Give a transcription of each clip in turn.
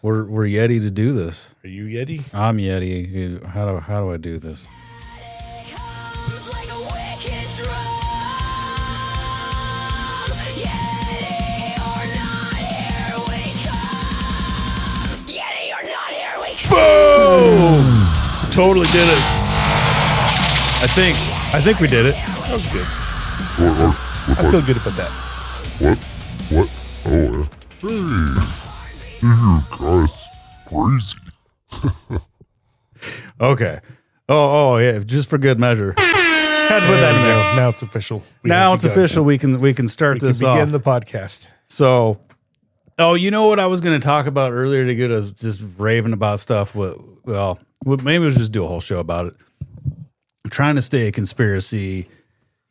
We're Yeti to do this. Are you Yeti? I'm Yeti. How do I do this? Boom! Totally did it. I think we did it. That was good. I feel good about that. What? Oh, you guys crazy. Okay. Oh yeah. Just for good measure. Had to put that in there. Now it's official. Now it's official. We can start this off. Begin the podcast. So, you know what I was going to talk about earlier to get us just raving about stuff. Well, maybe we'll just do a whole show about it. I'm trying to stay conspiracy,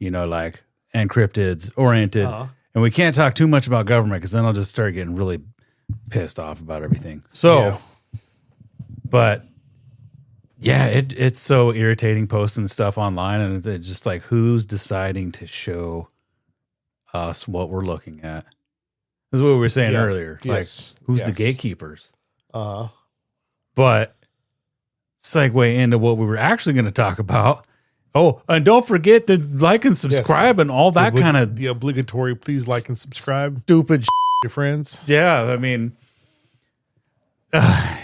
like encrypted, oriented. And we can't talk too much about government because then I'll just start getting really pissed off about everything. So, But yeah, it's so irritating posting stuff online, and it's just like, who's deciding to show us what we're looking at? This is what we were saying earlier. Yes. Like, who's the gatekeepers? But segue into what we were actually going to talk about. Oh, and don't forget to like and subscribe and all that kind of the obligatory. Please like and subscribe. Stupid Your friends. Yeah, I mean,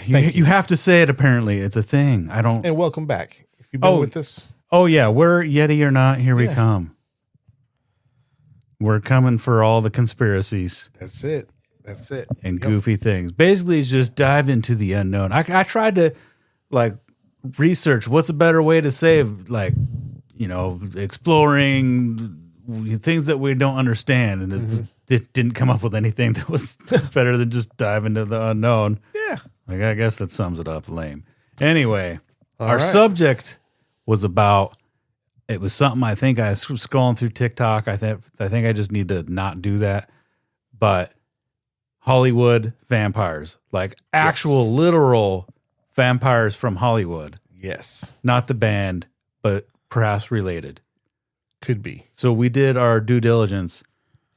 you have to say it. Apparently, it's a thing. I don't. And welcome back. If you've been with us. Oh yeah, we're Yeti or not. Here we come. We're coming for all the conspiracies. That's it. And goofy things. Basically, it's just dive into the unknown. I tried to research what's a better way to save, exploring things that we don't understand, and it didn't come up with anything that was better than just dive into the unknown. Yeah. I guess that sums it up lame. Anyway, our subject was about, it was something I think I was scrolling through TikTok. I think I just need to not do that. But Hollywood vampires, like actual literal vampires from Hollywood. Yes. Not the band, but perhaps related. Could be. So we did our due diligence,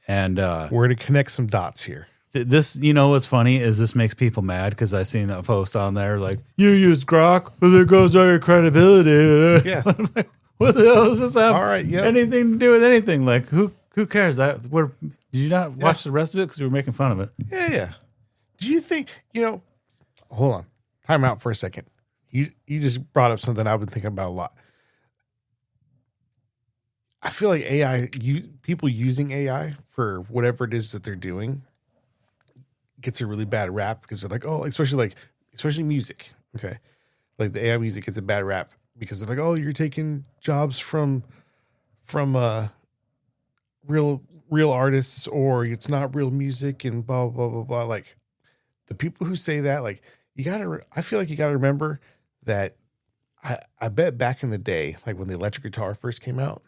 and we're going to connect some dots here. This, what's funny is this makes people mad because I seen that post on there like, you used Grok, but there goes all your credibility. Yeah. Like, what the hell does this have anything to do with anything? Like, who cares? Did you not watch the rest of it because we were making fun of it? Yeah. Do you think, hold on. Time out for a second. You just brought up something I've been thinking about a lot. I feel like people using AI for whatever it is that they're doing gets a really bad rap because they're like, especially music. Okay. Like the AI music gets a bad rap because they're like, oh, you're taking jobs from real artists, or it's not real music and blah, blah, blah, blah. Like the people who say that, like I feel like you got to remember that I bet back in the day, like when the electric guitar first came out,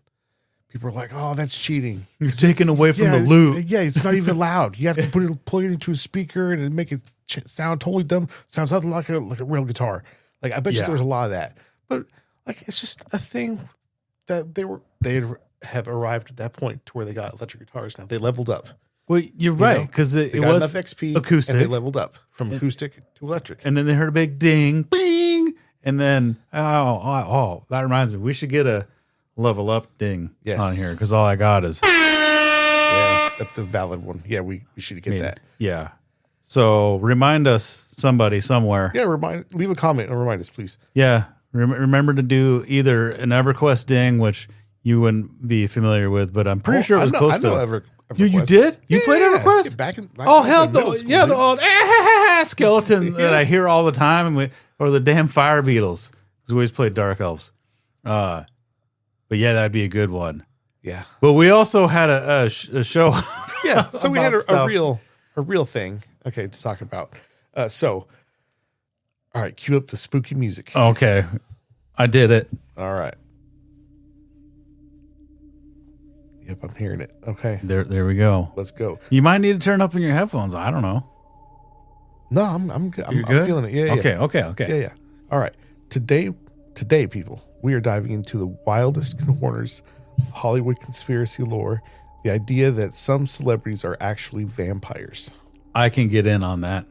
people were like, "Oh, that's cheating. You're taking away from the loop." Yeah, it's not even loud. You have to plug it into a speaker and make it sound totally dumb. Sounds nothing like a real guitar. Like I bet you there was a lot of that. But like it's just a thing that they have arrived at that point to where they got electric guitars now. They leveled up. Well, you're right, because it got was enough XP acoustic, and they leveled up from acoustic to electric. And then they heard a big ding, bing, and then that reminds me, we should get a level up ding on here because all I got is that's a valid one. Yeah, we should get that. Yeah. So remind us, somebody somewhere. Yeah, leave a comment and remind us, please. Yeah, remember to do either an EverQuest ding, which you wouldn't be familiar with, but I'm pretty sure it was close to EverQuest. You did? You played EverQuest? Yeah, back hell, the old skeleton that I hear all the time, or the damn fire beetles, because we always played Dark Elves. But yeah, that'd be a good one. Yeah. But we also had a show. Yeah, so we had a real thing, to talk about. All right, cue up the spooky music. Okay, I did it. All right. Yep, I'm hearing it. Okay. There we go. Let's go. You might need to turn up in your headphones. I don't know. No, I'm good. I'm feeling it. Yeah. Okay. Yeah. All right. Today, people, we are diving into the wildest corners of Hollywood conspiracy lore. The idea that some celebrities are actually vampires. I can get in on that.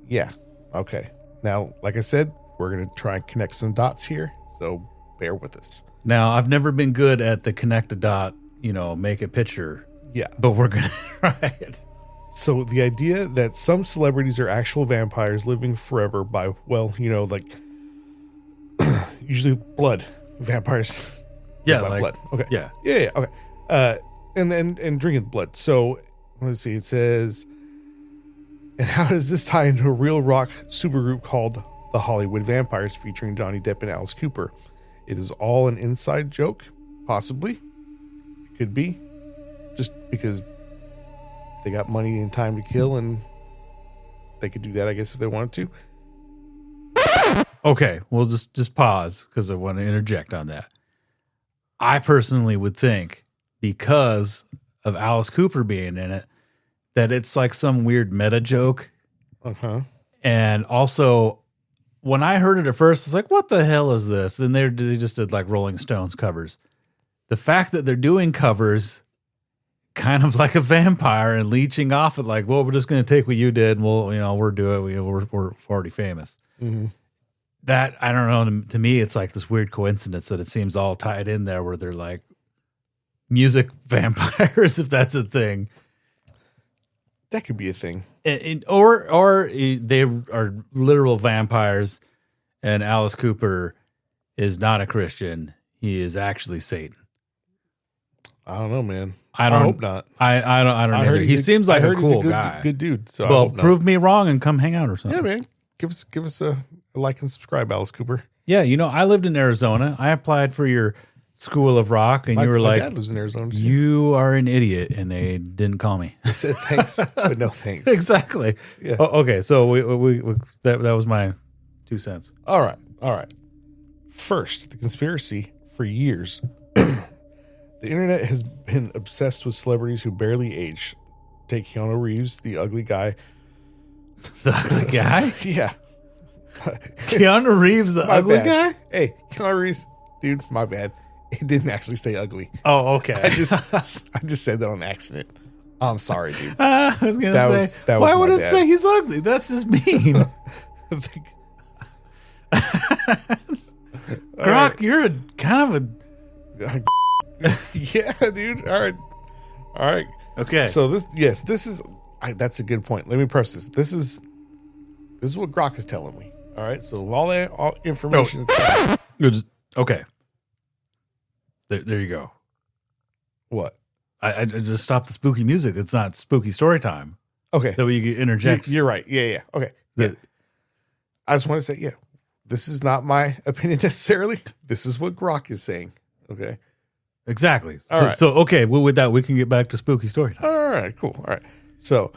Yeah. Okay. Now, like I said, we're going to try and connect some dots here. So bear with us. Now, I've never been good at the connect a dot, make a picture, Yeah. but we're going to try it. So the idea that some celebrities are actual vampires living forever by, like usually blood. Vampires. Yeah, by like, blood. Okay. yeah. Yeah. Okay. And drinking blood. So let's see. It says, and how does this tie into a real rock supergroup called the Hollywood Vampires featuring Johnny Depp and Alice Cooper? It is all an inside joke, possibly. It could be, just because they got money and time to kill, and they could do that, I guess, if they wanted to. Okay, we'll just pause because I want to interject on that. I personally would think, because of Alice Cooper being in it, that it's like some weird meta joke. Uh-huh. And also, when I heard it at first, it's like, what the hell is this? And they just did like Rolling Stones covers. The fact that they're doing covers kind of like a vampire and leeching off it, like, well, we're just going to take what you did and we're doing it. We're already famous. Mm-hmm. That, I don't know, to me, it's like this weird coincidence that it seems all tied in there where they're like music vampires, if that's a thing. That could be a thing. Or they are literal vampires and Alice Cooper is not a Christian. He is actually Satan. I don't know, man. I hope not. I don't know. heard He seems like a cool guy. Good dude. So well, prove me wrong and come hang out or something. Yeah, man. Give us a like and subscribe, Alice Cooper. Yeah, I lived in Arizona. I applied for your School of Rock, and you were my like, dad lives in Arizona. Too. "You are an idiot," and they didn't call me. I said thanks, but no thanks. Exactly. Yeah. Okay, so we that was my 2 cents. All right. First, the conspiracy for years. The internet has been obsessed with celebrities who barely age. Take Keanu Reeves, the ugly guy. The ugly guy? Yeah. Keanu Reeves, the My ugly bad. guy? Hey, Keanu Reeves, dude, my bad. It didn't actually say ugly. Oh, okay. I just said that on accident. I'm sorry, dude. I was gonna say, that was why my would it bad. say he's ugly? That's just mean. Grok, you're a kind of Yeah, dude. All right. okay. So this is that's a good point. Let me press this. This is what Grok is telling me. All right. So all information. Okay. There you go. What? I just stopped the spooky music. It's not spooky story time. Okay. That way you can interject. You're right. Yeah. Okay. Yeah. I just want to say, this is not my opinion necessarily. This is what Grok is saying. Okay. Exactly. All right. So okay, well, with that, we can get back to spooky story time. All right. Cool. All right. So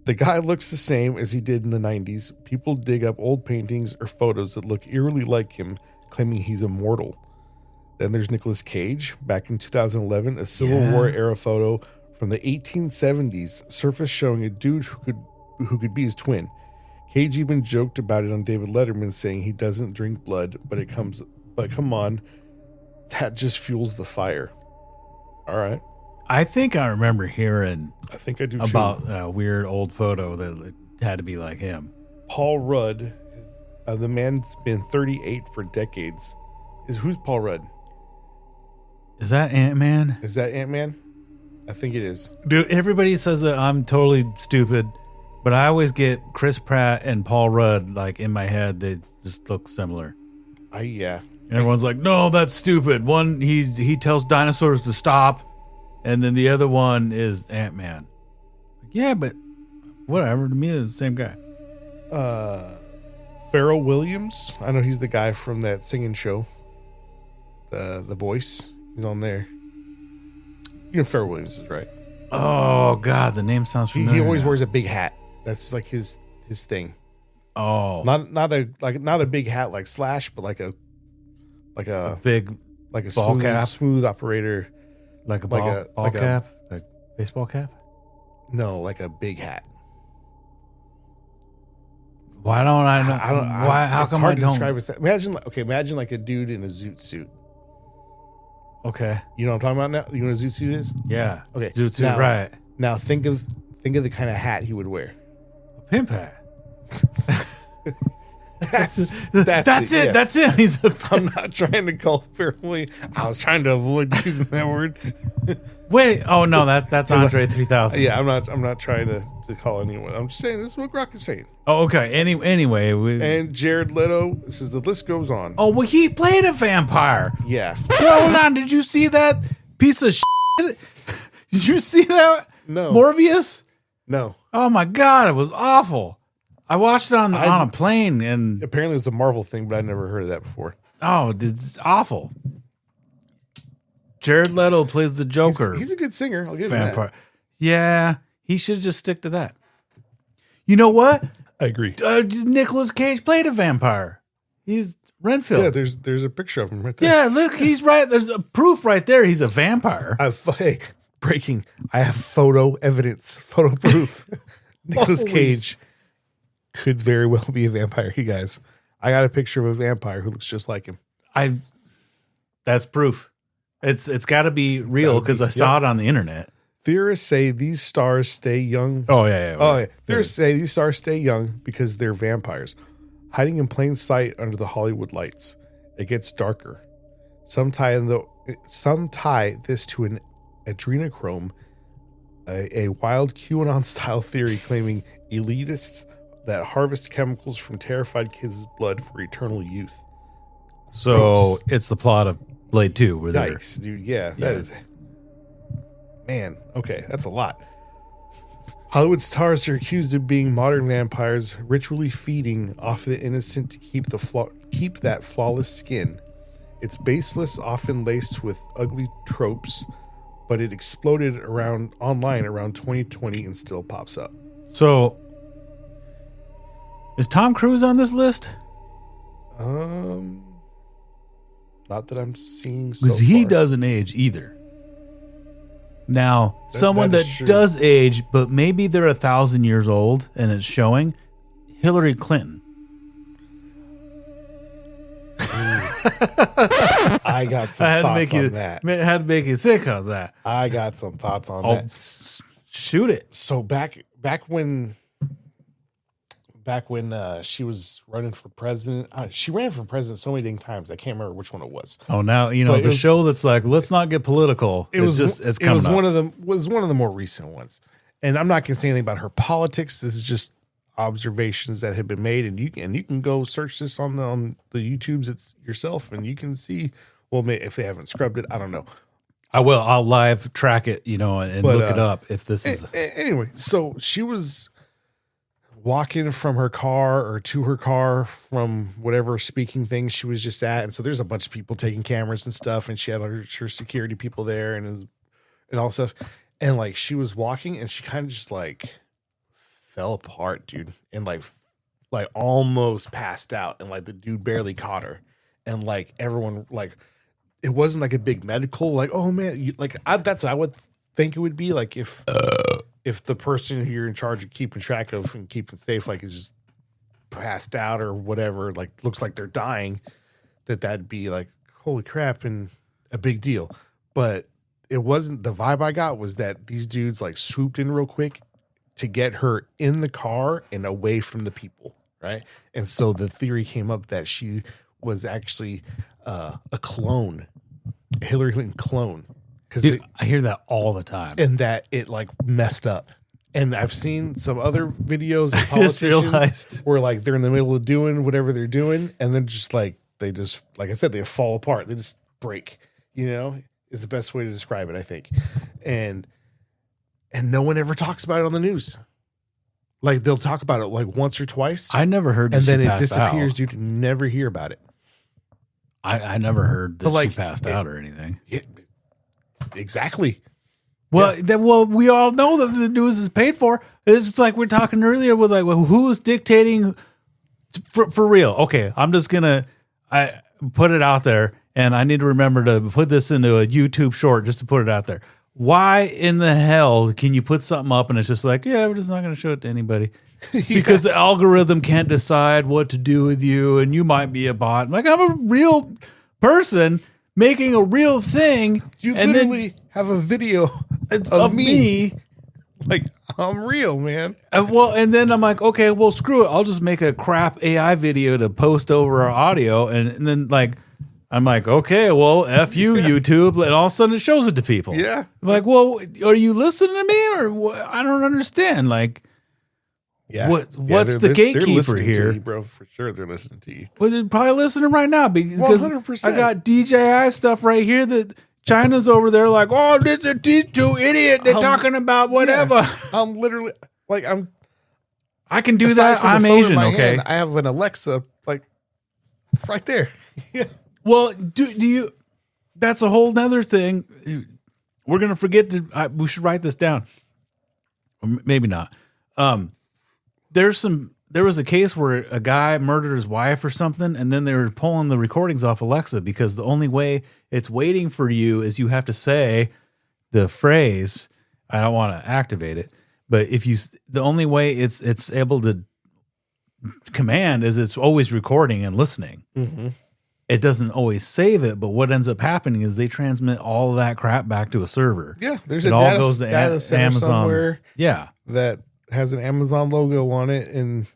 the guy looks the same as he did in the 90s. People dig up old paintings or photos that look eerily like him, claiming he's immortal. Then there's Nicolas Cage. Back in 2011, a Civil War era photo from the 1870s surfaced showing a dude who could be his twin. Cage even joked about it on David Letterman, saying he doesn't drink blood, but come on, that just fuels the fire. All right. I think I remember hearing I think I do about too. a weird old photo that had to be like him. Paul Rudd, the man's been 38 for decades. Who's Paul Rudd? Is that Ant-Man? Is that Ant-Man? I think it is. Dude, everybody says that I'm totally stupid, but I always get Chris Pratt and Paul Rudd like in my head. They just look similar. Yeah. And everyone's like, no, that's stupid. One, he tells dinosaurs to stop, and then the other one is Ant-Man. Yeah, but whatever. To me, they're the same guy. Pharrell Williams. I know he's the guy from that singing show. The Voice. He's on there. You know Pharrell Williams is right. Oh God, the name sounds familiar. He always now. wears a big hat. That's like his thing. Oh, Not a big hat like Slash, but like a big ball cap? smooth operator. like a like ball, a- ball like a- cap, like baseball cap. No, like a big hat. Why don't I know? I don't. Why? How it's come hard I to don't? describe it. Imagine like a dude in a zoot suit. Okay, You know what I'm talking about now? You know what a zoot suit is? yeah. Okay, Zoot suit, now- right? Now think of the kind of hat he would wear. A pimp hat. That's That's it. yes. That's it. He's a, I'm not trying to call family. I was trying to avoid using that word. wait. Oh no, that's Andre 3000. Yeah, I'm not trying to call anyone. I'm just saying this is what Grok is saying. Oh, okay. Anyway, And Jared Leto says the list goes on. oh well, he played a vampire. Yeah. Hold on. Did you see that piece of shit? Did you see that? No. Morbius. No. Oh my god, it was awful. I watched it on a plane, and Apparently it's a Marvel thing, but I never heard of that before. oh, it's awful. Jared Leto plays the Joker. He's a good singer. I'll give him vampire. that. Yeah, he should just stick to that. You know what? I agree. Nicolas Cage played a vampire. He's Renfield. Yeah, there's a picture of him right there. Yeah, look, he's right. There's a proof right there. He's a vampire. Hey, breaking. I have photo evidence, photo proof. Nicolas Holy Cage could very well be a vampire, you guys. I got a picture of a vampire who looks just like him. That's proof. It's got to be real because I saw it on the internet. Theorists say these stars stay young. Oh yeah. Oh, yeah. Theorists say these stars stay young because they're vampires, hiding in plain sight under the Hollywood lights. It gets darker. Some tie this to an adrenochrome, a wild QAnon-style theory claiming elitists that harvest chemicals from terrified kids' blood for eternal youth. So Gross. it's the plot of Blade 2. Where they're Yikes, dude. Yeah, that is... Man, okay, that's a lot. Hollywood stars are accused of being modern vampires, ritually feeding off the innocent to keep that flawless skin. It's baseless, often laced with ugly tropes, but it exploded online around 2020 and still pops up. So is Tom Cruise on this list? Not that I'm seeing so Because he far. doesn't age either. Now, someone that that is true. does age, but maybe they're 1,000 years old and it's showing, Hillary Clinton. I got some thoughts on that. I had to make you think of that. I got some thoughts on Oh, that. shoot it. So back when she was running for president, she ran for president so many dang times I can't remember which one it was. Oh, now you know But the show that's like, let's not get political. It's coming up. one of the more recent ones, and I'm not going to say anything about her politics. This is just observations that have been made, and you can go search this on the YouTubes it's yourself, and you can see. Well, if they haven't scrubbed it, I don't know. I will. I'll live track it, and look it up if this is. Anyway, so she was walking from her car or to her car from whatever speaking thing she was just at, and so there's a bunch of people taking cameras and stuff, and she had her security people there and all stuff, and like she was walking and she kind of just like fell apart, dude, and like almost passed out, and like the dude barely caught her, and like everyone like. It wasn't like a big medical, like, oh man, that's what I would think it would be like if the person who you're in charge of keeping track of and keeping safe, like, is just passed out or whatever, like looks like they're dying, that'd be like, holy crap, and a big deal. But it wasn't. The vibe I got was that these dudes like swooped in real quick to get her in the car and away from the people, right? And so the theory came up that she was actually a clone. Hillary Clinton clone, Dude, I hear that all the time. and that it like messed up. And I've seen some other videos of just politicians realized. where like they're in the middle of doing whatever they're doing, and then just like they just, like I said, they fall apart. They just break. Is the best way to describe it, I think. And no one ever talks about it on the news. Like they'll talk about it like once or twice, I never heard that and she then it passed disappears. out. You never hear about it. I never heard that But, like, she passed out or anything. Exactly. Well, we all know that the news is paid for. It's just like we're talking earlier with like, well, who's dictating for real? Okay, I'm just gonna put it out there, and I need to remember to put this into a YouTube short just to put it out there. Why in the hell can you put something up and it's just like, yeah, we're just not going to show it to anybody because the algorithm can't decide what to do with you, and you might be a bot. Like, I'm a real person making a real thing. You and literally have a video it's of me. Like, I'm real, man. Well, and then I'm like, okay, well, screw it. I'll just make a crap AI video to post over our audio. And then, like, I'm like, okay, well, F you, YouTube. And all of a sudden it shows it to people. Yeah. I'm like, well, are you listening to me or what? I don't understand. Like, Yeah. What's they're the gatekeeper listening to here? you, bro, for sure. They're listening to you. Well, they're probably listening right now because 100%. I got DJI stuff right here that China's over there like, oh, these two idiots. They're talking about whatever. Yeah. I'm literally like, I can do aside that. from the I'm phone in Asian, my okay? hand, I have an Alexa like right there. Well, do you? That's a whole nother thing. We're gonna forget to. We should write this down. Or maybe not. There was a case where a guy murdered his wife or something, and then they were pulling the recordings off Alexa because the only way it's waiting for you is you have to say the phrase. I don't want to activate it, but the only way it's able to command is it's always recording and listening. Mm-hmm. It doesn't always save it, but what ends up happening is they transmit all of that crap back to a server. Yeah, there's It a all data, goes to data center Amazon's. somewhere Yeah. that has an Amazon logo on it, and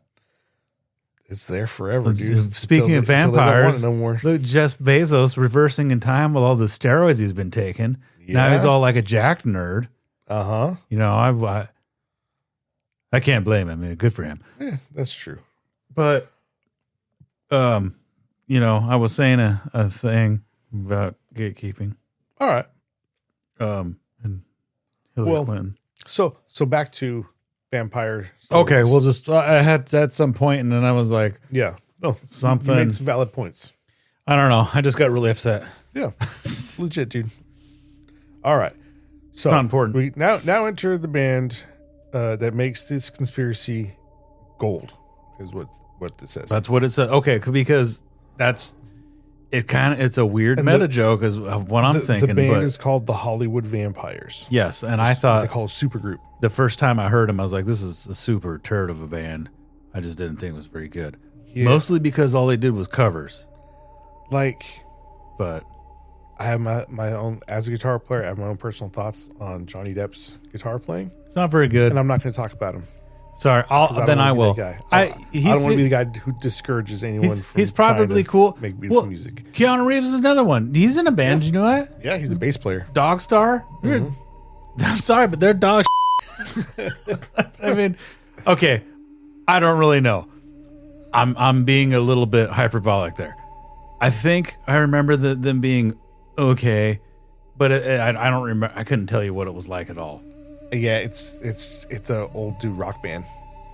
it's there forever, dude. Speaking of until they don't want vampires, it no more. look, Jeff Bezos reversing in time with all the steroids he's been taking. Now Yeah. he's all like a jacked nerd. Uh-huh. You know, I can't blame him. I mean, good for him. Yeah, that's true. But, you know, I was saying a thing about gatekeeping. All right. And Hillary Clinton. So back to vampire. Okay, stories. well, just I had at some point, and then I was like, yeah. No, Something- You made some valid points. I don't know. I just got really upset. Yeah. Legit, dude. All right. So Not important. We now enter the band that makes this conspiracy gold, is what this says. That's what it said. Okay, because that's it. It's a weird And meta joke, is of what I'm thinking. The band but is called the Hollywood Vampires. yes, and I They thought call it a supergroup. the first time I heard him, I was like, "This is a super turd of a band." I just didn't think it was very good. Yeah. Mostly because all they did was covers. Like, But I have my own, as a guitar player, I have my own personal thoughts on Johnny Depp's guitar playing, it's not very good. and I'm not going to talk about him. Sorry, Don't I wanna be will. that guy. I don't want to be the guy who discourages anyone. He's from probably trying to cool. Make beautiful Well, music. Keanu Reeves is another one. He's in a band. You know that? Yeah, he's a bass player. Dog Star. I'm sorry, but they're dog. I mean, okay, I don't really know. I'm being a little bit hyperbolic there. I think I remember them being okay, but I don't remember. I couldn't tell you what it was like at all. Yeah, it's a old dude rock band.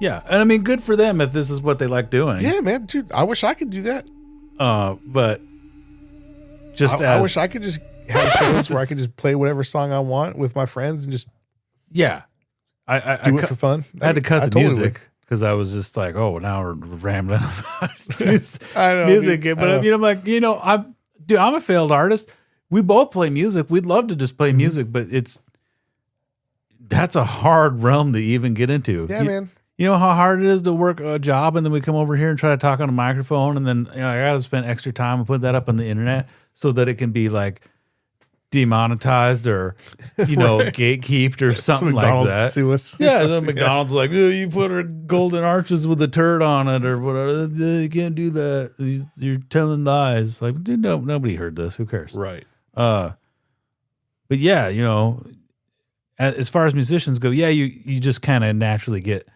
Yeah, and I mean, good for them if this is what they like doing. Yeah, man, dude, I wish I could do that. But just I wish I could just have shows where I could just play whatever song I want with my friends and just yeah, I do it for fun. I had to cut the totally music because I was just like, oh, now we're rambling about music. I know, music. dude. But I know. I'm like, I'm a failed artist. We both play music. We'd love to just play Mm-hmm. music, but that's a hard realm to even get into. Yeah, man. You know how hard it is to work a job, and then we come over here and try to talk on a microphone, and then I got to spend extra time and put that up on the internet so that it can be like demonetized or gatekeeped or something like McDonald's that. can sue us or Yeah, something, then McDonald's like, oh, you put our golden arches with a turd on it or whatever. You can't do that. You're telling lies. Like, dude, nobody heard this. Who cares? Right. But yeah, as far as musicians go, yeah, you just kind of naturally get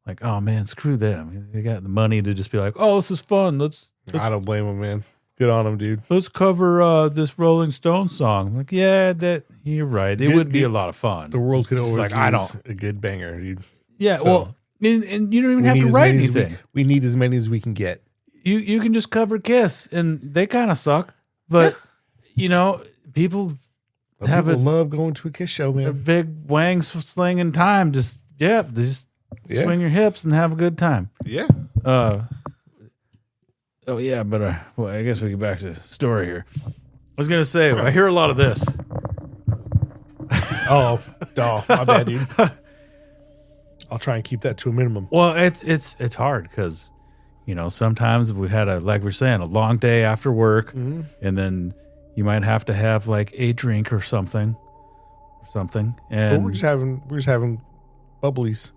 like, oh man, screw them. They got the money to just be like, oh, this is fun. Let's I don't blame him, man. Good on him, dude. cover this Rolling Stones song. I'm like, yeah, that you're right. It would be a lot of fun. The world could It's always like, I use don't. a good banger, dude. Yeah, So, well, and you don't even have to as write many as anything. we need as many as we can get. You can just cover Kiss, and they kind of suck. But people But have people a love going to a Kiss show, a man. big wang slinging time. Just Yeah. swing your hips and have a good time. Yeah. Oh yeah, but I guess we get back to the story here. I was gonna say I hear a lot of this. Oh, my bad, dude. I'll try and keep that to a minimum. Well, it's hard because sometimes we had like we're saying a long day after work, and then you might have to have like a drink or something, But and we're just having bubblies,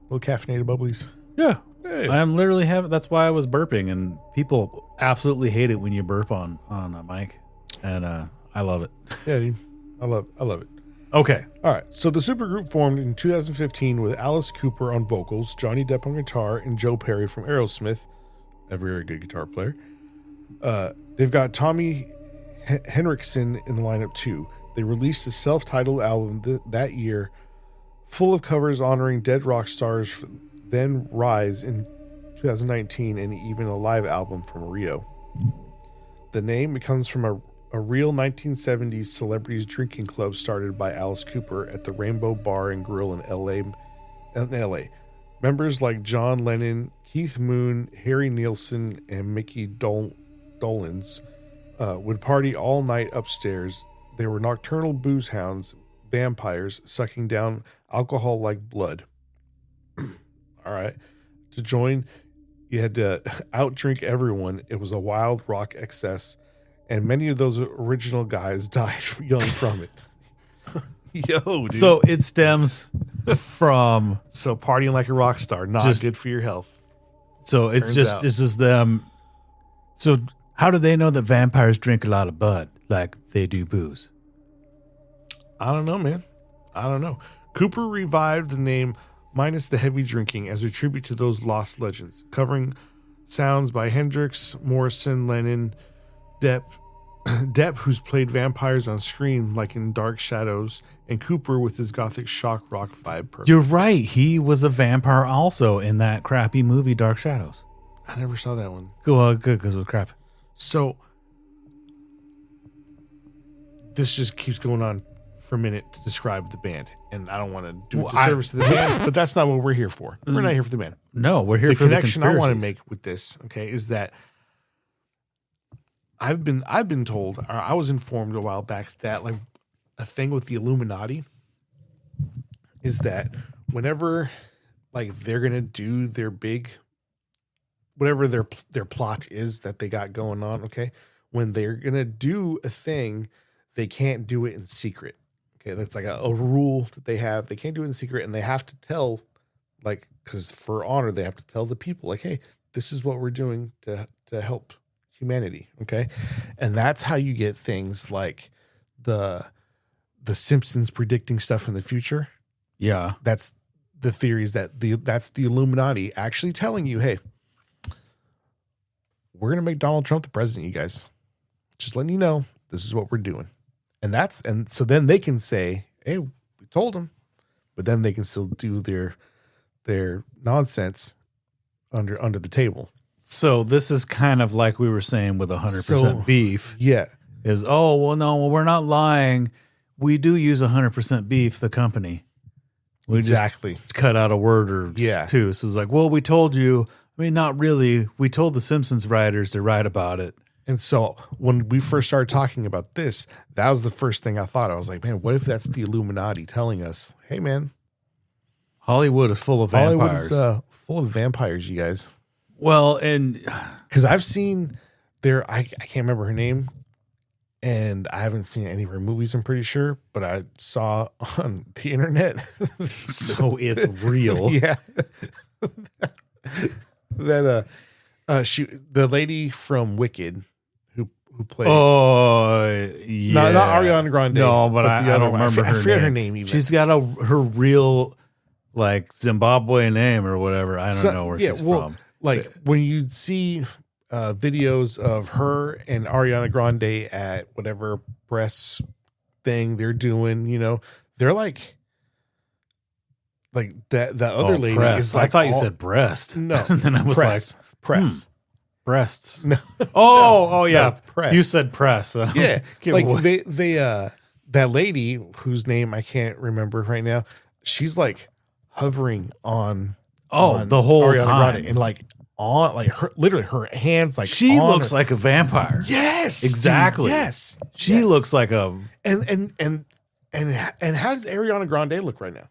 little caffeinated bubblies. Yeah. Hey. I'm literally having, that's why I was burping, and people absolutely hate it when you burp on a mic. And I love it. Yeah, dude. I love it. Okay. All right. So the supergroup formed in 2015 with Alice Cooper on vocals, Johnny Depp on guitar, and Joe Perry from Aerosmith, a very good guitar player. They've got Tommy Henriksen in the lineup too. They released a self-titled album that year, full of covers honoring dead rock stars, then Rise in 2019, and even a live album from Rio. The name comes from a real 1970s celebrities drinking club started by Alice Cooper at the Rainbow Bar and Grill in LA. Members like John Lennon, Keith Moon, Harry Nilsson, and Mickey Dolenz would party all night upstairs. They were nocturnal booze hounds, vampires sucking down alcohol like blood. All right. To join, you had to outdrink everyone. It was a wild rock excess, and many of those original guys died young from it. Yo, dude. So it stems from, So partying like a rock star, not Just- good for your health. so it's Turns just, out. it's just them. So how do they know that vampires drink a lot of bud like they do booze? I don't know, man. I don't know. Cooper revived the name minus the heavy drinking as a tribute to those lost legends, covering sounds by Hendrix, Morrison, Lennon, Depp, who's played vampires on screen like in Dark Shadows, and Cooper with his gothic shock rock vibe. Perfect. You're right. He was a vampire also in that crappy movie, Dark Shadows. I never saw that one. Good, because it was crap. So this just keeps going on for a minute to describe the band, and I don't want to do a Well, disservice to the band, but that's not what we're here for. We're not here for the band. No, we're here The for the connection I want to conspiracies. make with this, okay, is that I've been told, or I was informed a while back that like a thing with the Illuminati is that whenever like they're gonna do their big, whatever their plot is that they got going on, okay, when they're gonna do a thing, they can't do it in secret. Okay, that's like a rule that they have. They can't do it in secret, and they have to tell, like, because for honor, they have to tell the people, like, hey, this is what we're doing to help humanity. Okay, and that's how you get things like the Simpsons predicting stuff in the future. Yeah. That's the theories that that's the Illuminati actually telling you, hey, we're gonna make Donald Trump the president, you guys. Just letting you know, this is what we're doing. And so then they can say, hey, we told them, but then they can still do their nonsense under the table. So this is kind of like we were saying with 100% So- beef Yeah. is, oh, well, no, well, we're not lying. We do use 100% beef, the company. We Exactly. just cut out a word or Yeah. two. So it's like, well, we told you. I mean, not really. We told the Simpsons writers to write about it. And so when we first started talking about this, that was the first thing I thought. I was like, man, what if that's the Illuminati telling us, hey, man, Hollywood is full of vampires. Hollywood is full of vampires, you guys. Well, and Because I've seen I can't remember her name, and I haven't seen any of her movies, I'm pretty sure, but I saw on the internet. so it's real. Yeah. that the lady from Wicked who played Oh, yeah. not Ariana Grande. No, but the I other don't one. remember I her forget name. her name even. She's got her real, like, Zimbabwe name or whatever. I don't know where she's from. Like when you see videos of her and Ariana Grande at whatever breast thing they're doing, you know, they're like that. The other lady breast. is like, I thought you said breast. no. And then I was press, like, press. breasts. No. Oh, yeah. No, press. You said press. Yeah, Get like what- they that lady whose name I can't remember right now. She's like hovering on the whole Ariana time. Grande and like on like her literally her hands like She on looks her. like a vampire. Yes, dude, Exactly. yes, She yes. looks like a, and how does Ariana Grande look right now?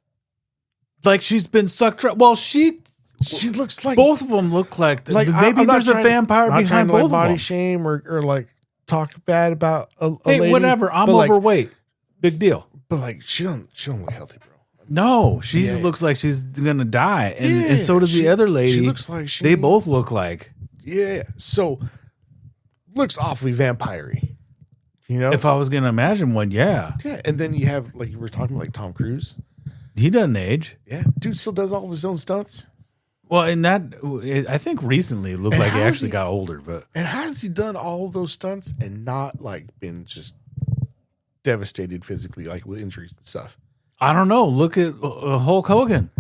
like she's been sucked dry. Well, She looks like both of them look like I- maybe I'm not there's a trying- vampire not trying behind to, like, both of body them. shame or like talk bad about a Hey, lady, whatever. I'm but, like, overweight. Big deal. but like she don't look healthy, bro. No, she Yeah. looks like she's gonna die, and, Yeah, and so does she- the other lady. she looks like she they both needs- look like. Yeah. So looks awfully vampire-y. You know? If I was gonna imagine one, yeah, Yeah. And then you have, like you were talking about, like Tom Cruise. he doesn't age. Yeah. Dude still does all of his own stunts. Well, in that, I think recently it looked And like he how is actually he- got older, but And how has he done all of those stunts and not like been just devastated physically, like with injuries and stuff? I don't know. Look at Hulk Hogan.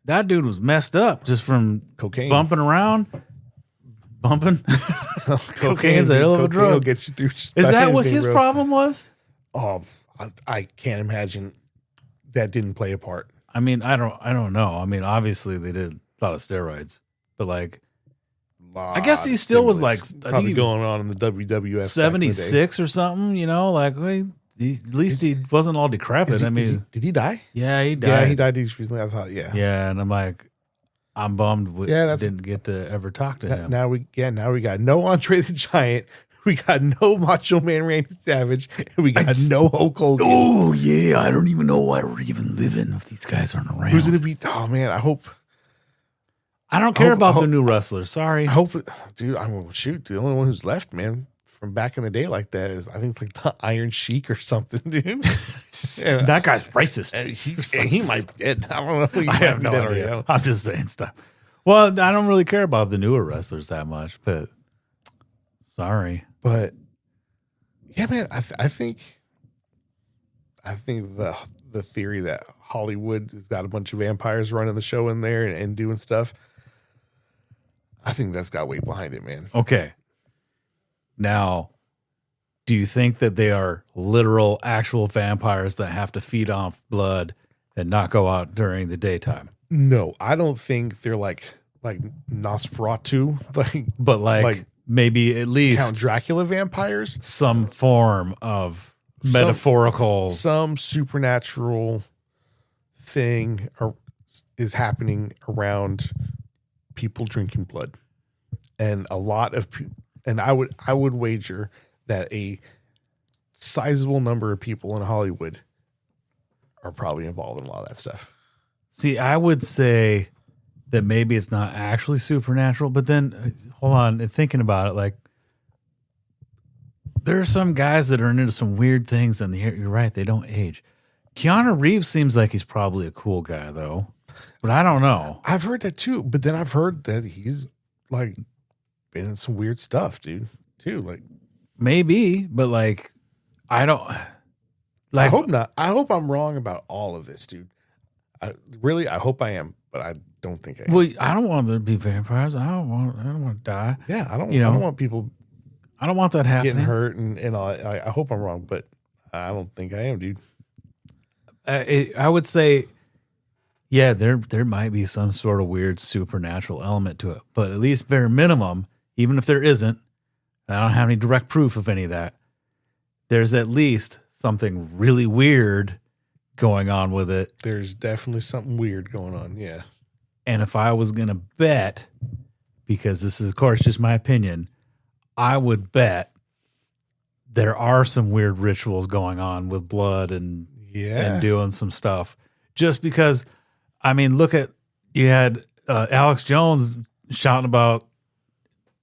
That dude was messed up just from Cocaine. bumping around, bumping. Cocaine's a hell of a Cocaine will drug. get you through just Is about that what anything, his bro. problem was? Oh, I can't imagine that didn't play a part. I mean, I don't know. I mean, obviously they did a lot of steroids, but like I guess he still was like, I think probably he was going on in the WWF back in the day. 76 or something, you know, like at least he wasn't all decrepit. Is he- I is mean, he- did he die? yeah, he died. Yeah, he died just recently. I thought, yeah. Yeah, and I'm like, I'm bummed we Yeah, that's- didn't get to ever talk to him. Now we got no Andre the Giant. We got no Macho Man Randy Savage, and we got no Hulk Hogan. Oh yeah, I don't even know why we're even living if these guys aren't around. Who's gonna be? Oh man, I hope. I don't care hope- about the hope- new wrestlers. Sorry. I hope, dude. I'm gonna shoot. The only one who's left, man, from back in the day like that is I think it's like the Iron Sheik or something, dude. Yeah. That guy's racist. And he might be dead. I don't know. He I might have be no dead idea. already. I'm just saying stuff. Well, I don't really care about the newer wrestlers that much, but sorry. But yeah, man, I think the theory that Hollywood has got a bunch of vampires running the show in there and doing stuff, I think that's got weight behind it, man. Okay. Now, do you think that they are literal, actual vampires that have to feed off blood and not go out during the daytime? No, I don't think they're like Nosferatu, But like maybe at least Count Dracula vampires. some form of Some- metaphorical. Some supernatural thing is happening around people drinking blood, and a lot of people. And I would wager that a sizable number of people in Hollywood are probably involved in a lot of that stuff. See, I would say that maybe it's not actually supernatural, but then hold on, and thinking about it, like there are some guys that are into some weird things, and you're right, they don't age. Keanu Reeves seems like he's probably a cool guy, though, but I don't know. I've heard that too, but then I've heard that he's like been in some weird stuff, dude. Too like Maybe, but like I don't. Like, I hope not. I hope I'm wrong about all of this, dude. I hope I am, but I don't think I am. well, I don't want there to be vampires. I don't want to die. Yeah, I don't. You know, I don't want people I don't want that happening. getting hurt, and all. I hope I'm wrong, but I don't think I am, dude. I would say, yeah, there might be some sort of weird supernatural element to it, but at least bare minimum, even if there isn't, I don't have any direct proof of any of that. There's at least something really weird going on with it. There's definitely something weird going on. Yeah, And if I was gonna bet, because this is of course just my opinion, I would bet there are some weird rituals going on with blood and yeah. doing some stuff. Just because, I mean, look at, you had Alex Jones shouting about,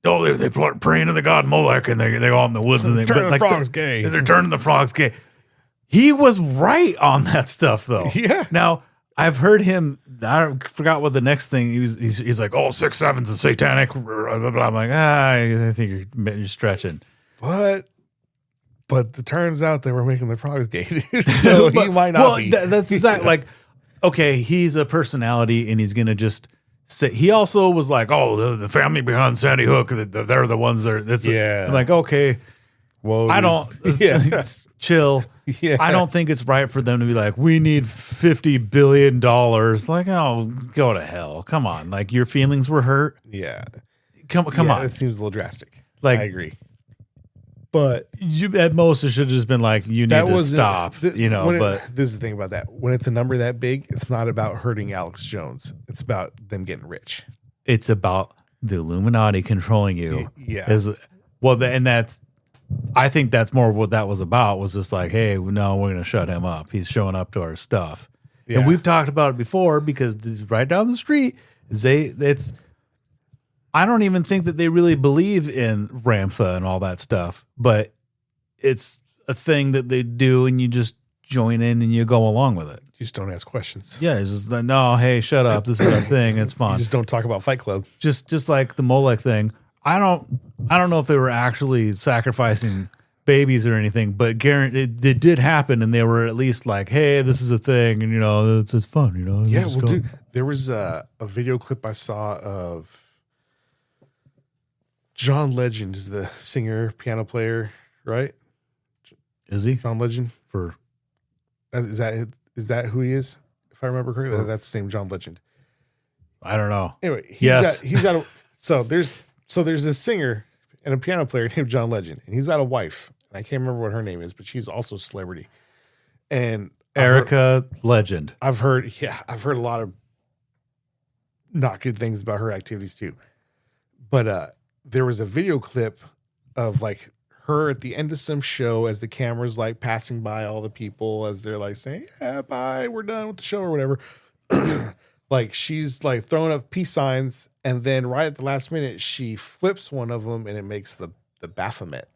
oh, they praying to the god Molech and they go out in the woods and they Turning the like, frogs gay. They're turning the frogs gay. He was right on that stuff though. Yeah. Now I've heard him. I forgot what the next thing he's like. Oh, 6'7's a satanic. Blah, blah, blah. I'm like, I think you're stretching. But it turns out they were making the frogs gay, so he might not be. That's exactly like, okay, he's a personality and he's gonna just say. He also was like, oh, the family behind Sandy Hook, they're the ones that. Yeah. I'm like, okay, Whoa, I dude. don't. Yeah. Chill. Yeah. I don't think it's right for them to be like, we need $50 billion. Like, oh, go to hell. Come on. Like, your feelings were hurt. Yeah. Come Yeah, on. It seems a little drastic. Like- I agree. But You at most it should have just been like, you need that to was stop. But this is the thing about that. When it's a number that big, it's not about hurting Alex Jones. It's about them getting rich. it's about the Illuminati controlling you. Yeah. And that's, I think that's more what that was about, was just like, hey, no, we're going to shut him up. He's showing up to our stuff. Yeah. And we've talked about it before because right down the street, I don't even think that they really believe in Ramtha and all that stuff, but it's a thing that they do and you just join in and you go along with it. You just don't ask questions. Yeah, it's just like, no, hey, shut up. This is our thing. It's You fun. just don't talk about Fight Club. Just like the Molech thing. I don't know if they were actually sacrificing babies or anything, but it did happen, and they were at least like, hey, this is a thing, and it's fun, Yeah, Just well, go. dude, there was a video clip I saw of John Legend, is the singer, piano player, right? Is he John Legend. for? Is that who he is? If I remember correctly, that's the same John Legend. I don't know. Anyway, Yes. So there's this singer and a piano player named John Legend, and he's got a wife. And I can't remember what her name is, but she's also a celebrity. And Erica Legend. I've heard a lot of not good things about her activities too. But there was a video clip of like her at the end of some show as the camera's like passing by all the people as they're like saying, yeah, bye, we're done with the show or whatever. Like she's like throwing up peace signs, and then right at the last minute she flips one of them and it makes the Baphomet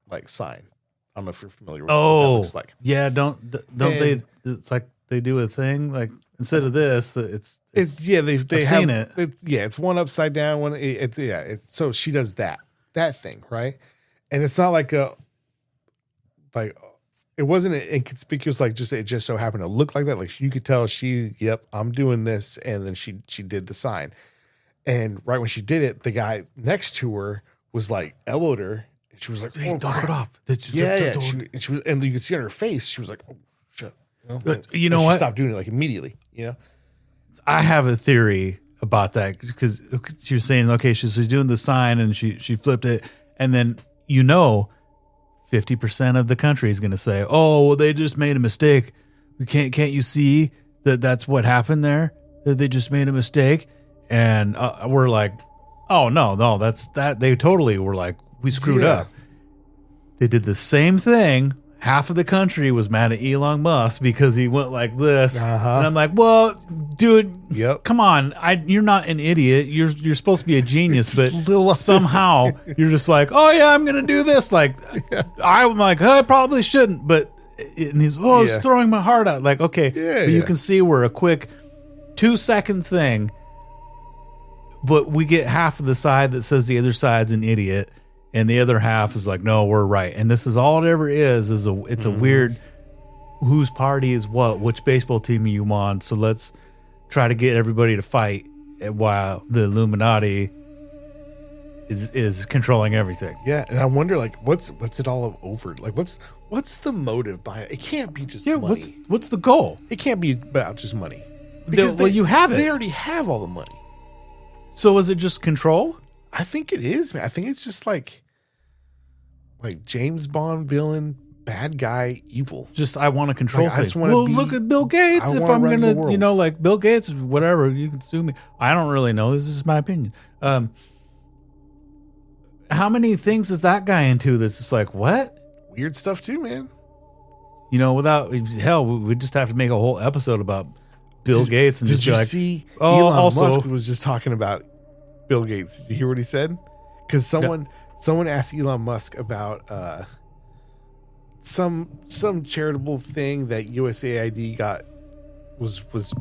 like sign. I don't know if you're familiar with what that Oh, looks like. yeah. Don't they? It's like they do a thing like instead of this, it's They I've have seen it. It's one upside down, one it's so she does that thing, right? And it's not like it wasn't inconspicuous, like it just so happened to look like that. Like you could tell I'm doing this, and then she did the sign. And right when she did it, the guy next to her was like elbowed her, and she was like, Hey, "Oh, knock crap." it off. Yeah. She was, and you could see on her face, she was like, "Oh shit!" You know And what? She stopped doing it like immediately. I have a theory about that because she was saying, okay, she's doing the sign and she flipped it, and then 50% of the country is going to say, oh, well, they just made a mistake. Can't you see that that's what happened there? That they just made a mistake, and we're like, oh no, that's that. They totally were like, we screwed Yeah. up. They did the same thing. Half of the country was mad at Elon Musk because he went like this, Uh-huh. and I'm like, well, dude, Yep. come on, you're not an idiot. You're supposed to be a genius, but Just a little somehow you're just like, oh yeah, I'm gonna do this. Like, I'm like, I probably shouldn't, but and he's I was Yeah. throwing my heart out. Like, okay, Yeah, but you yeah. can see we're a quick 2-second thing, but we get half of the side that says the other side's an idiot. And the other half is like, no, we're right. And this is all it ever is it's a weird whose party is what, which baseball team are you on. So let's try to get everybody to fight while the Illuminati is controlling everything. Yeah, and I wonder, like, what's it all over? Like, what's the motive behind it? It can't be just Yeah, money. what's the goal? It can't be about just money. Well, you have it. They already have all the money. So is it just control? I think it is, man. I think it's just like James Bond villain, bad guy, evil. Just I want to control Like, I just things. wanna Well, be- look at Bill Gates. I If wanna I'm run the gonna, world. like Bill Gates, whatever, you can sue me. I don't really know. This is my opinion. How many things is that guy into? That's just like what? Weird stuff too, man. Without hell, we just have to make a whole episode about Bill Gates and Did just you be like, see? oh, Elon also- Musk was just talking about Bill Gates. Did you hear what he said? Because someone asked Elon Musk about some charitable thing that USAID was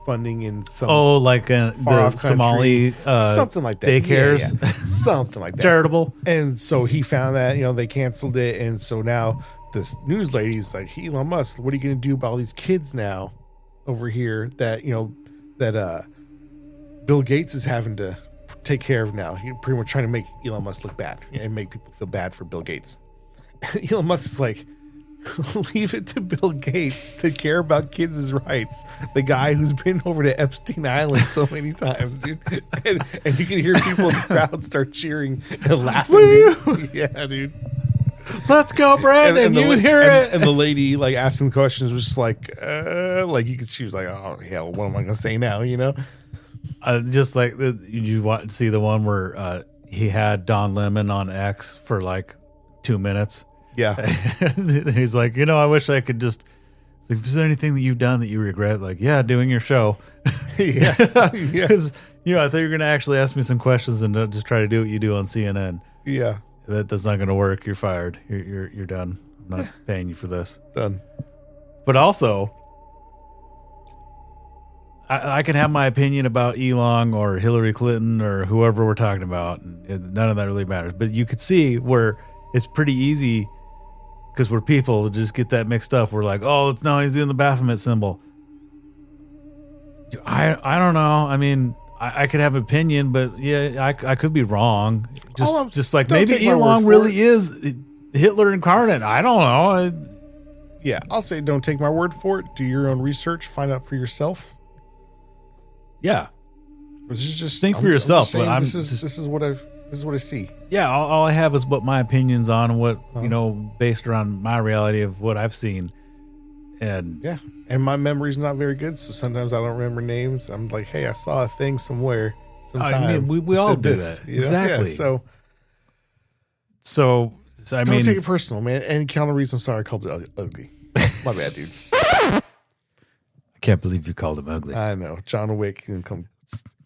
funding in some like far the off Somali something like that. daycares, Yeah, yeah. Something like that. charitable. And so he found that, they canceled it. And so now this news lady's like, hey, Elon Musk, what are you going to do about all these kids now over here that, that Bill Gates is having to take care of now? You're pretty much trying to make Elon Musk look bad and make people feel bad for Bill Gates. And Elon Musk is like, leave it to Bill Gates to care about kids' rights. The guy who's been over to Epstein Island so many times, dude. And you can hear people in the crowd start cheering and laughing. Dude. Yeah, dude. Let's go, Brandon. You hear it? And the lady like asking questions was just like you could. She was like, "Oh hell, what am I gonna say now?" Just like you want to see the one where he had Don Lemon on X for like 2 minutes. Yeah. He's like, I wish I could just Like, if there's anything that you've done that you regret, like, yeah, doing your show. Yeah. Yeah. Because, I thought you were going to actually ask me some questions and just try to do what you do on CNN. Yeah. That's not going to work. You're fired. You're done. I'm not paying you for this. Done. But also, I can have my opinion about Elon or Hillary Clinton or whoever we're talking about, and none of that really matters. But you could see where it's pretty easy, because we're people, to just get that mixed up. We're like, oh, no, he's doing the Baphomet symbol. I don't know. I mean, I could have an opinion, but yeah, I could be wrong. Just like don't maybe take my word Elon for really it. is Hitler incarnate. I don't know. Yeah, I'll say don't take my word for it. Do your own research. Find out for yourself. Yeah. This is just Think for I'm yourself, just saying but this is what I see. Yeah, all I have is what my opinions on what, based around my reality of what I've seen. And Yeah, and my memory's not very good, so sometimes I don't remember names. I'm like, hey, I saw a thing somewhere, sometime. I mean, we that all said do this, that. you know? Exactly. Yeah, so I don't mean, take it personal, man. And Keanu Reeves, I'm sorry, I called it ugly. My bad, dude. I can't believe you called him ugly. I know. John Wick can come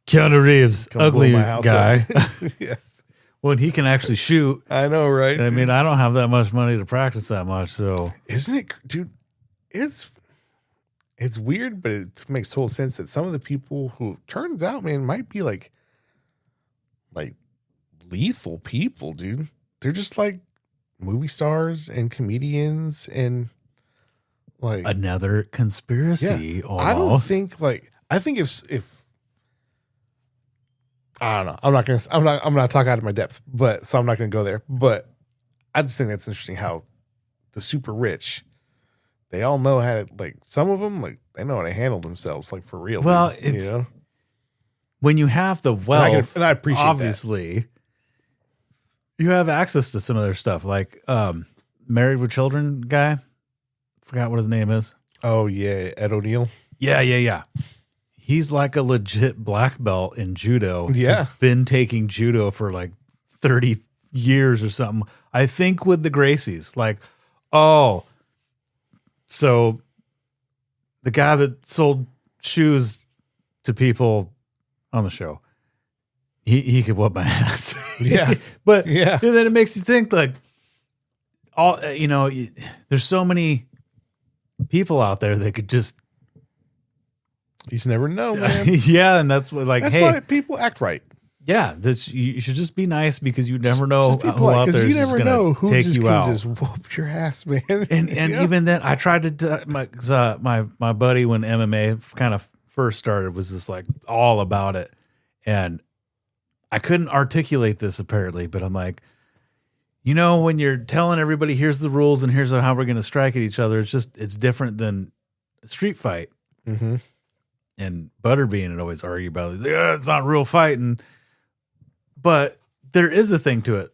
Keanu Reeves, blow ugly my house guy. up. Yes, When he can actually shoot. I know, right? I mean, I don't have that much money to practice that much, so Isn't it, dude? It's weird, but it makes total sense that some of the people who turns out, man, might be like lethal people, dude. They're just like movie stars and comedians and like another conspiracy. Almost. I don't think I think if I don't know, I'm not talking out of my depth, but so I'm not gonna go there. But I just think that's interesting how the super rich, they all know how to, like, some of them, like, they know how to handle themselves, like, for real. Well, dude, it's when you have the wealth, and I appreciate obviously, you have access to some of their stuff, like Married with Children guy. Forgot what his name is. Oh yeah, Ed O'Neill. Yeah. He's like a legit black belt in judo. Yeah. He's been taking judo for like 30 years or something. I think with the Gracies, like, oh, so the guy that sold shoes to people on the show, he could whoop my ass. Yeah. But Yeah. then it makes you think, like, all, there's so many people out there that could just, You just never know, man. yeah, and that's what, like, That's hey, why people act right. yeah, you should just be nice, because you never know Just be who polite, out 'cause there you is just never gonna know who take just you can out. just whoop your ass, man. And Yeah. even then, I tried to my buddy, when MMA kind of first started, was just like all about it, and I couldn't articulate this apparently, but I'm like, when you're telling everybody here's the rules and here's how we're going to strike at each other, it's different than a street fight. Mm-hmm. And Butterbean would always argue about it. Yeah, it's not real fighting. But there is a thing to it.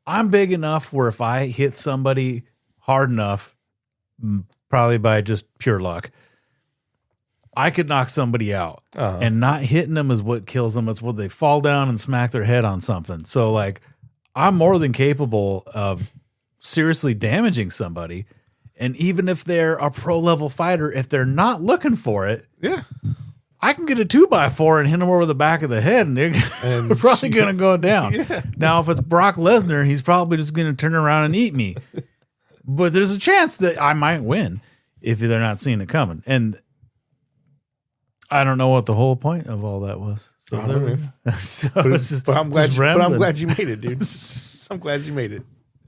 I'm big enough where if I hit somebody hard enough, probably by just pure luck, I could knock somebody out. Uh-huh. And not hitting them is what kills them. It's what they fall down and smack their head on something. So, like, I'm more than capable of seriously damaging somebody. And even if they're a pro level fighter, if they're not looking for it, Yeah. I can get a 2x4 and hit them over the back of the head, and they're probably going to go down. Yeah. Now, if it's Brock Lesnar, he's probably just going to turn around and eat me. But there's a chance that I might win if they're not seeing it coming. And I don't know what the whole point of all that was. So, I don't know. so But, it's just- but I'm glad. just But I'm rambling. glad you made it, dude. I'm glad you made it.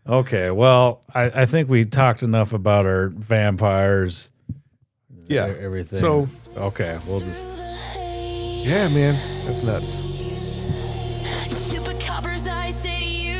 Okay, well, I think we talked enough about our vampires. Yeah. Everything. So- okay, we'll just. Yeah, man, that's nuts. Chupacabras, I say to you,